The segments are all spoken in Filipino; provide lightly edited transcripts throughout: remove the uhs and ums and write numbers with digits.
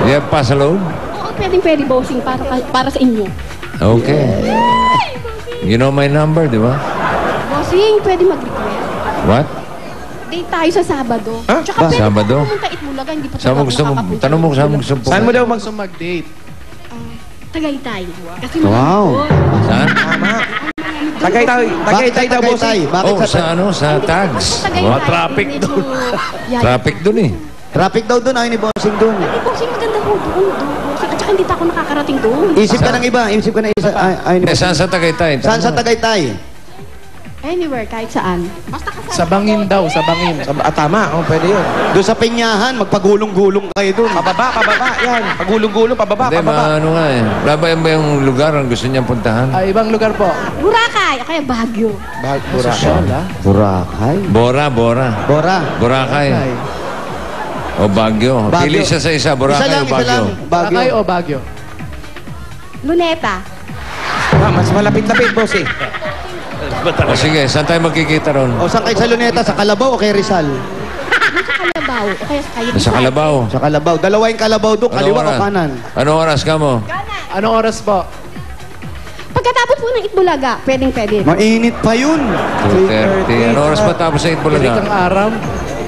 You have pa sa loob? Oo, pwede, bossing, para sa inyo. Okay. You know my number, di ba? Bossing, pwede mag-request. What? Date tayo sa Sabado. Huh? Tsaka pwede Sabado? pumunta Itbulaga, hindi pa Saan mo gusto mo? Tanong mo saan mo gusto mo. Saan mo daw mag-date? Tagaytay. Kasi Wow. Saan? Tagaytay daw, bossing. Bakit Oh, sa ano? Sa tags. Mga traffic doon. Traffic doon eh. Traffic daw doon, ayaw ni Bossing doon. Hindi, bossing, maganda ko doon. Bossing, at saka hindi pa ako nakakarating doon. Isip ka ng iba, isip ka ng isa. Ayaw ni Eh, saan sa Tagaytay? Saan sa Tagaytay? Anywhere, kahit saan. Basta kasama. Sa bangin daw, sa bangin. Tama, pwede yun. Doon sa Pinyahan, magpagulong-gulong kayo doon. Pababa, yan. Pagulong-gulong, pababa. Hindi, ano nga eh. Wala ba yung lugar ang gusto niyang puntahan? Ay, ibang lugar po. Boracay, o kaya Baguio. Boracay? Bora. Bora. Boracay. O Baguio. Baguio. Pili siya sa isa, Boracay o Baguio. Boracay o Baguio? Luneta. Mas malapit-lapit, bossing. O sige, saan tayo magkikita ron? O saan kayo sa Luneta? Sa Kalabaw o kay Rizal? Sa Kalabaw, o kaya sa Kayat. Sa Kalabaw. Sa Kalabaw. Dalawa yung Kalabaw doon, kaliwa o kanan? Anong oras ka mo? Anong oras po? Pagkatapos po ng Itbulaga, pwede. Mainit pa yun. 2:30. Anong oras pa tapos sa Pilit Itbulaga? ang araw.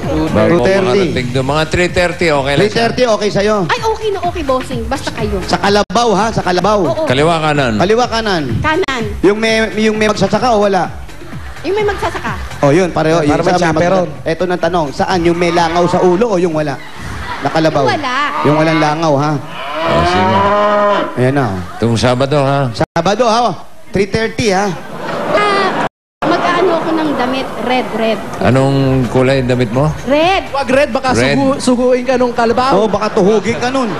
Bago 2:30. makarating doon. Mga 3:30, okay lang siya. 3:30, okay sa'yo. Ay, okay, bossing. Basta kayo. Sa Kalabaw ha, sa Kalabaw. Oo. Kaliwa kanan. Kaliwa kanan. Kanan. Yung may magsasaka o wala? Yung may magsasaka. O yun, pareho. Para Yung may isa chaperon. Ito na tanong, saan? Yung may langaw sa ulo o yung wala? Nakalabaw? Yung wala. Yung walang langaw ha? O sige. Ayan na. Itong Sabado ha. Sabado ha, 3:30 ha? Mag-ano ako ng damit, red. Anong kulay damit mo? Red. Wag red, baka Red. suguin ka nung kalabaw. Oo, baka tuhugin ka nun.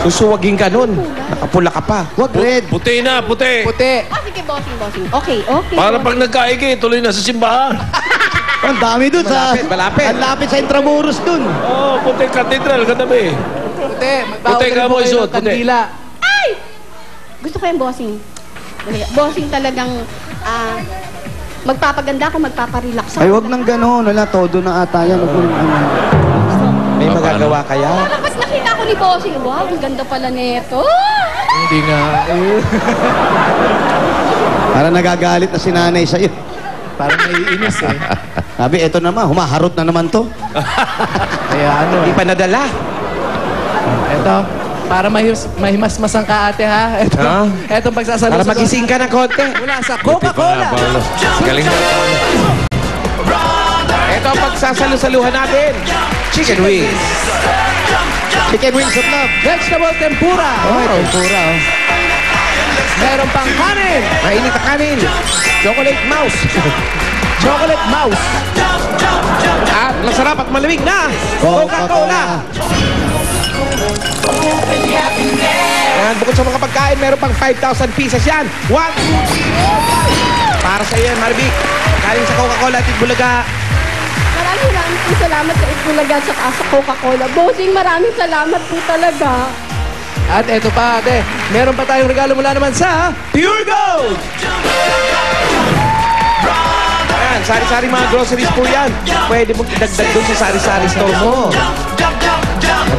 Susuwagin ka nun. Nakapula ka pa. Wag red. Puti na, puti. Puti. Oh, sige, bossing. Okay. Para pag nagkaigi, tuloy na sa simbahan. Ang dami dun sa... Malapit. Ang lapit sa Intramuros dun. Oh, puti cathedral, katabi. Puti. Puti ka mo, isuot, puti. Kandila. Ay! Gusto ko yung bossing. Bossing talagang magpapaganda ako, magpaparelax ako. Ay, wag nang gano'n. Wala, todo na ata yan. Wag nang ano. May magagawa kaya? Tapos nakita ko ni bossing, wow, ang ganda pala nito. Hindi nga. Para nagagalit na si nanay sa'yo. Parang naiinis eh. Sabi, eto naman, humaharot na naman to. Kaya ano. Hindi pa nadala. Eto. Para mahimasmasan ka ate ha. Etong pagsasalusugan. Para magising ka ng konti. Mula sa Coca-Cola. Galing na. Ito ang pagsasalusaluhan natin. Chicken wings. Chicken wings of love. Vegetable tempura. Oh, tempura. Oh. Meron pang kanin. Mainit na kanin. Chocolate mouse. Chocolate mouse. At masarap at malamig na Coca-Cola. Yan, bukod sa mga pagkain, meron pang 5,000 pieces yan. 1, 2, 3. Para sa iyo yan, Marvic. Galing sa Coca-Cola at Itbulaga. Maraming salamat sa Itbulaga at sa Coca-Cola. Bossing, maraming salamat po talaga. At eto pa ate, meron pa tayong regalo mula naman sa Pure Gold! Ayan, sari-sari mga groceries po yan. Pwede mong idagdag doon sa sari-sari store mo.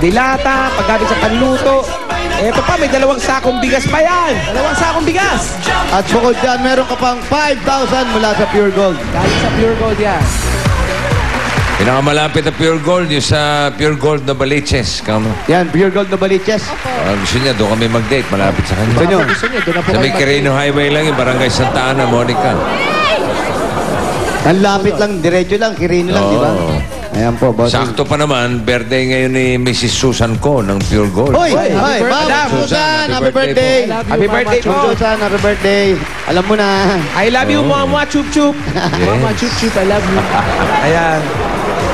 Dilata, paggamit sa panluto. Eto pa, may 2 sakong bigas pa yan. 2 sakong bigas. At bukod dyan, meron ka pang 5,000 mula sa Pure Gold. Galing sa Pure Gold yan. Pinakamalapit na Pure Gold, yung sa Pure Gold na Baliches. Yan, Pure Gold na Baliches. Gusto niya, doon kami mag-date. Malapit sa kanya. Gusto nyo? Gusto niyo, doon na po Sa may kayo Quirino Highway lang, yung Barangay Santa Ana, Monica. Ang lapit lang, diretso lang, Quirino lang, di ba? Oo. Ayan po, boss. Sakto pa naman, birthday ngayon ni Mrs. Susan ko ng Pure Gold. Hoy! Happy Hoy! birthday. Ma'am Susan! Happy birthday! I love you, Happy Mama birthday Chup. po. Susan, happy birthday! Alam mo na. I love you, Mama Chup Chup. Mama Chup Chup, I love you. Ayan.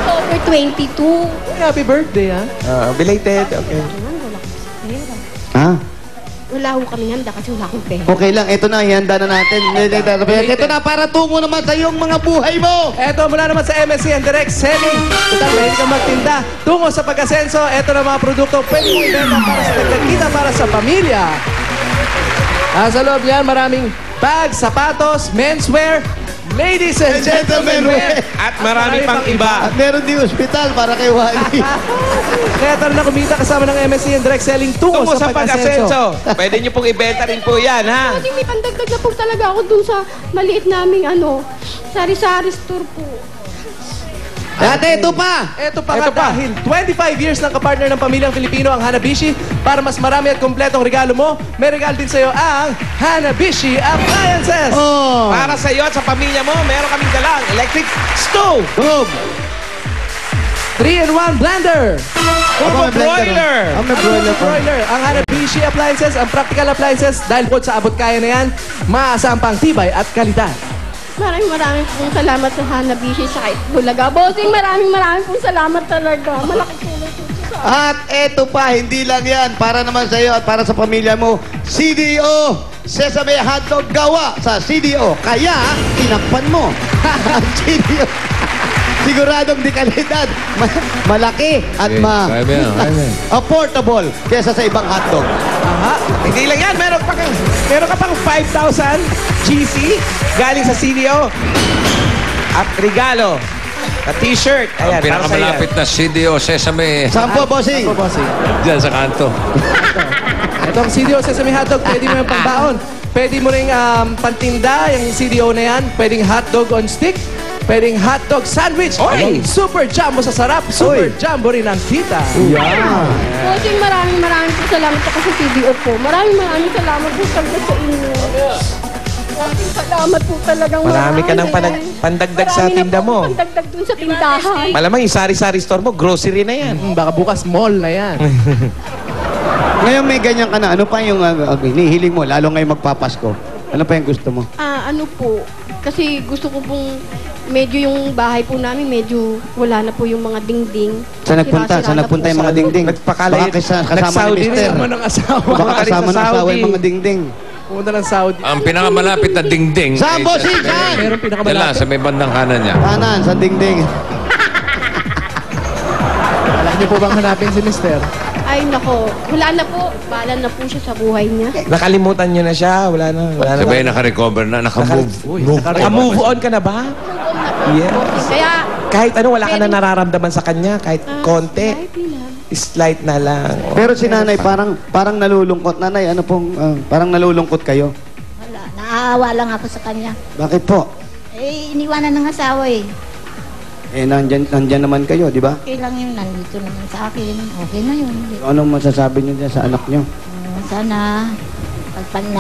October 22. Happy birthday ha. Belated. Okay. Ha? Wala ho kami handa kasi wala akong pera. Okay lang, ito na, ihanda na natin. Ito na, para tungo naman sa iyong mga buhay mo! Eto mula naman sa MSC and Direct Selling. Total, pwede kang magtinda. Tungo sa pag-asenso, eto na mga produkto pwede mong ibenta para sa nagkakita para sa pamilya. Sa loob niyan, maraming bags, sapatos, menswear, Ladies and gentlemen, At marami pang iba. At meron din ospital para kay Wally. kaya tara na kumita kasama ng MSC and direct selling tungo Tungo sa pag-asenso. pag-asenso. Pwede nyo pong ibenta rin po yan, ha? Bossing, may pandagdag na po talaga ako dun sa maliit naming sari-sari store po. Ate, ito pa. Ito pa nga dahil 25 years ng kapartner ng pamilyang Pilipino ang Hanabishi. Para mas marami at kumpletong regalo mo, may regalo din sa'yo ang Hanabishi Appliances. Oh. Para sa iyo at sa pamilya mo, meron kaming dalang electric stove, Boom. 3-in-1 blender. turbo broiler, May broiler pa. Broiler. Ang Hanabishi Appliances, ang practical appliances, dahil bukod sa abot kaya na yan, maaasahan pang tibay at kalidad. Maraming pong salamat sa Hanabishi sa Bulaga. Bossing, maraming pong salamat talaga. Malaki tulong po sa At eto pa, hindi lang yan. Para naman sa iyo at para sa pamilya mo, CDO Sesame Hotdog gawa sa CDO. Kaya, tinakpan mo. Ang CDO. Siguradong di kalidad. Malaki at Kaya mo yan, kaya mo yan. affordable kesa sa ibang hotdog. Hindi lang yan, meron ka pang 5,000 GC galing sa CDO. At regalo, na t-shirt. Ayan, Ang para sa iyo. pinakamalapit na CDO Sesame Sampo, bossing. Bossing. dyan sa kanto. Itong CDO Sesame Hotdog, pwede mo yung pangbaon. Pwede mo rin pantinda, yung CDO na yan. Pwedeng hotdog on stick. Pwedeng hotdog sandwich. Oy! Super jumbo sa sarap. Super jumbo rin ang tita. Bossing, maraming po salamat po sa CDO po. Maraming salamat po talaga sa inyo. Bossing, salamat po talagang Marami ka ng pandagdag sa tinda mo. Marami na po pandagdag dun sa tindahan. Malamang yung sari-sari store mo, grocery na yan. Baka bukas mall na yan. Ngayon may ganyan ka na. Ano pa yung hinihiling mo? Lalo ngayon magpapasko. Ano pa yung gusto mo? Ano po, kasi gusto ko pong medyo yung bahay po namin, medyo wala na po yung mga dingding. Saan nagpunta? Sira-sira Saan na nagpunta po. yung mga dingding? Nagpakalay- Baka kasama ni nag-Saudi Mister. Kasama ng asawa. Baka Baka rin kasama sa ng asawa Saudi. yung mga dingding. Pumunta ng Saudi. Ang pinakamalapit na dingding. Saan, bossing? Saan? Meron Dala, pinakamalapit. sa may bandang kanan niya. Kanan, sa dingding. Alam niyo po bang hanapin si Mister? Ay nako, wala na po. Bahala na po siya sa buhay niya. Nakalimutan nyo na siya, wala na. Sabay naka-recover na, naka-move. Naka-move on ka na ba? Yes. Kaya, Kahit ano, wala ka na nararamdaman sa kanya, kahit konti. slightly lang. Slight na lang. Pero si nanay parang nalulungkot. Nanay, ano pong, parang nalulungkot kayo? Wala, naaawa lang ako sa kanya. Bakit po? Eh, iniwanan ng asawa eh. Eh, nandyan naman kayo, di ba? Okay lang yun, nandito naman sa akin. Okay na yun. Anong masasabi niyo dyan sa anak niyo? Sana, pagpan